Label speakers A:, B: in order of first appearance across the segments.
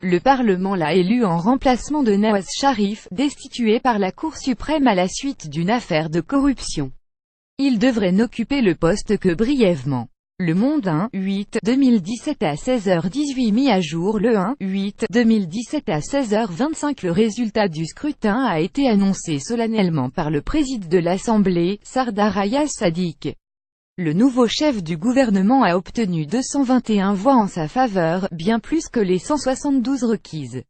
A: Le Parlement l'a élu en remplacement de Nawaz Sharif, destitué par la Cour suprême à la suite d'une affaire de corruption. Il devrait n'occuper le poste que brièvement. Le Monde 1-8-2017 à 16h18 mis à jour le 1-8-2017 à 16h25. Le résultat du scrutin a été annoncé solennellement par le président de l'Assemblée, Sardar Ayaz Sadiq. Le nouveau chef du gouvernement a obtenu 221 voix en sa faveur, bien plus que les 172 requises.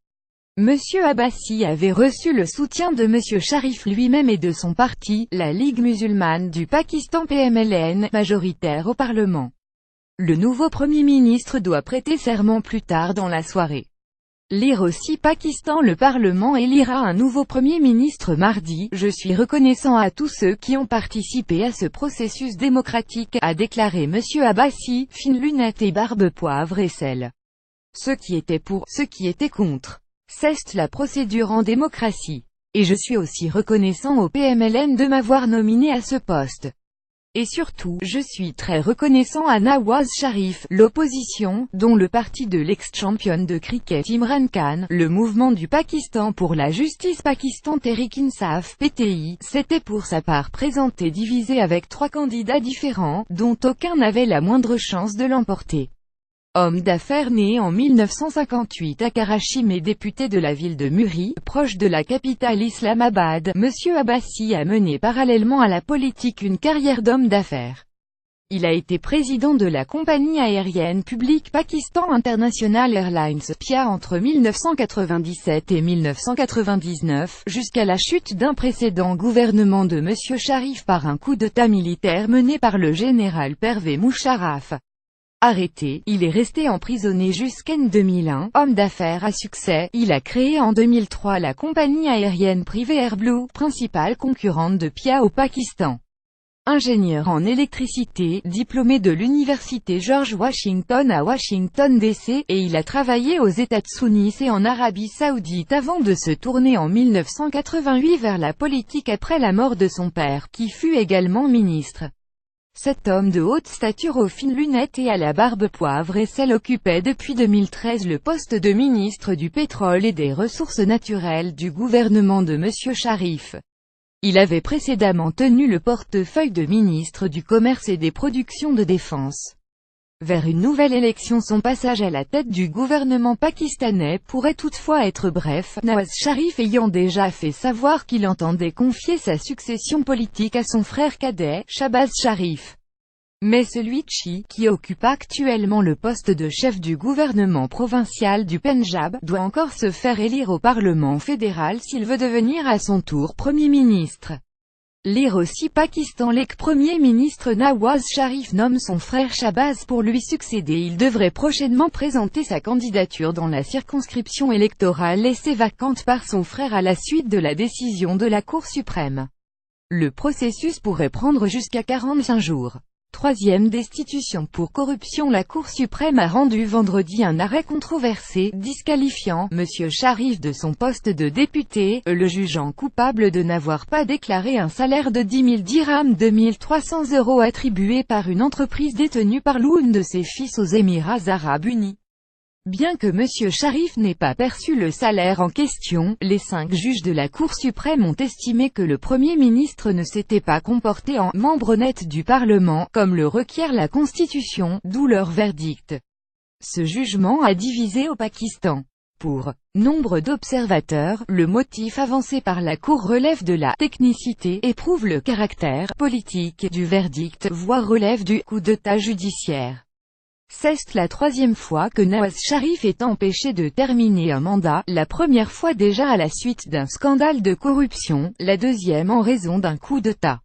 A: Monsieur Abbasi avait reçu le soutien de Monsieur Sharif lui-même et de son parti, la Ligue musulmane du Pakistan PMLN, majoritaire au Parlement. Le nouveau Premier ministre doit prêter serment plus tard dans la soirée. Lire aussi Pakistan. Le Parlement élira un nouveau Premier ministre mardi. Je suis reconnaissant à tous ceux qui ont participé à ce processus démocratique, a déclaré Monsieur Abbasi, fine lunette et barbe poivre et sel. Ceux qui étaient pour, ceux qui étaient contre. C'est la procédure en démocratie. Et je suis aussi reconnaissant au PMLN de m'avoir nominé à ce poste. Et surtout, je suis très reconnaissant à Nawaz Sharif, l'opposition, dont le parti de l'ex-championne de cricket Imran Khan, le mouvement du Pakistan pour la justice Pakistan Tehreek-e-Insaf, PTI, s'était pour sa part présenté divisé avec 3 candidats différents, dont aucun n'avait la moindre chance de l'emporter. Homme d'affaires né en 1958 à Karachi mais député de la ville de Muri, proche de la capitale Islamabad, Monsieur Abbasi a mené parallèlement à la politique une carrière d'homme d'affaires. Il a été président de la compagnie aérienne publique Pakistan International Airlines PIA entre 1997 et 1999, jusqu'à la chute d'un précédent gouvernement de Monsieur Sharif par un coup d'État militaire mené par le général Pervez Musharraf. Arrêté, il est resté emprisonné jusqu'en 2001. Homme d'affaires à succès, il a créé en 2003 la compagnie aérienne privée AirBlue, principale concurrente de PIA au Pakistan. Ingénieur en électricité, diplômé de l'université George Washington à Washington DC, et il a travaillé aux États-Unis et en Arabie Saoudite avant de se tourner en 1988 vers la politique après la mort de son père, qui fut également ministre. Cet homme de haute stature aux fines lunettes et à la barbe poivre et sel occupait depuis 2013 le poste de ministre du pétrole et des ressources naturelles du gouvernement de Monsieur Sharif. Il avait précédemment tenu le portefeuille de ministre du Commerce et des Productions de Défense. Vers une nouvelle élection, son passage à la tête du gouvernement pakistanais pourrait toutefois être bref, Nawaz Sharif ayant déjà fait savoir qu'il entendait confier sa succession politique à son frère cadet, Shahbaz Sharif. Mais celui-ci, qui occupe actuellement le poste de chef du gouvernement provincial du Pendjab, doit encore se faire élire au Parlement fédéral s'il veut devenir à son tour Premier ministre. Lire aussi Pakistan. L'ex-premier ministre Nawaz Sharif nomme son frère Shahbaz pour lui succéder. Il devrait prochainement présenter sa candidature dans la circonscription électorale laissée vacante par son frère à la suite de la décision de la Cour suprême. Le processus pourrait prendre jusqu'à 45 jours. Troisième destitution pour corruption. La Cour suprême a rendu vendredi un arrêt controversé, disqualifiant Monsieur Sharif de son poste de député, le jugeant coupable de n'avoir pas déclaré un salaire de 10 000 dirhams 2300 € attribué par une entreprise détenue par l'un de ses fils aux Émirats arabes unis. Bien que Monsieur Sharif n'ait pas perçu le salaire en question, les 5 juges de la Cour suprême ont estimé que le Premier ministre ne s'était pas comporté en « membre honnête du Parlement », comme le requiert la Constitution, d'où leur verdict. Ce jugement a divisé au Pakistan. Pour nombre d'observateurs, le motif avancé par la Cour relève de la technicité et prouve le caractère politique du verdict, voire relève du coup d'État judiciaire. C'est la 3e fois que Nawaz Sharif est empêché de terminer un mandat, la première fois déjà à la suite d'un scandale de corruption, la 2e en raison d'un coup d'État.